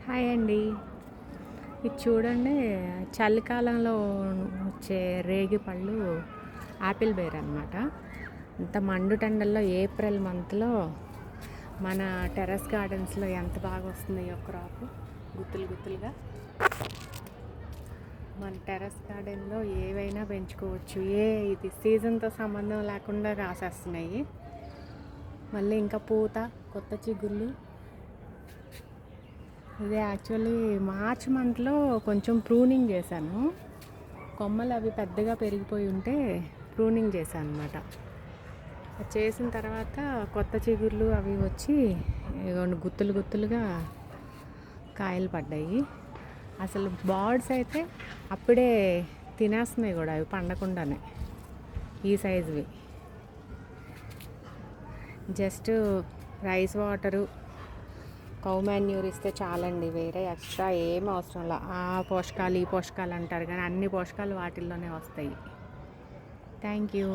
Hi అండి. ఇది చూడండి, చలికాలంలో వచ్చే రేగి పళ్ళు యాపిల్ బేర్ అనమాట. ఇంత మండుటెండల్లో ఏప్రిల్ మంత్లో మన టెర్రస్ గార్డెన్స్లో ఎంత బాగా వస్తుంది ఈ క్రాప్, గుత్తులు గుత్తులుగా. మన టెర్రస్ గార్డెన్లో ఏవైనా పెంచుకోవచ్చు. ఇది సీజన్తో సంబంధం లేకుండా కాసేస్తున్నాయి. మళ్ళీ ఇంకా పూత, కొత్త చిగుళ్ళు. ఇది యాక్చువల్లీ మార్చ్ మంత్లో కొంచెం ప్రూనింగ్ చేశాను. కొమ్మలు అవి పెద్దగా పెరిగిపోయి ఉంటే ప్రూనింగ్ చేశాను అనమాట. చేసిన తర్వాత కొత్త చిగుర్లు అవి వచ్చి గుత్తులు గుత్తులుగా కాయలు పడ్డాయి. అసలు బర్డ్స్ అయితే అప్పుడే తినేస్తున్నాయి కూడా, అవి పండకుండానే. ఈ సైజువి just rice water, cow manure ఇస్తే చాలండి. వేరే ఎక్స్ట్రా ఏం అవసరం లేదు. ఆ పోషకాలు ఈ పోషకాలు అంటారు కానీ అన్ని పోషకాలు వాటిల్లోనే వస్తాయి. Thank you.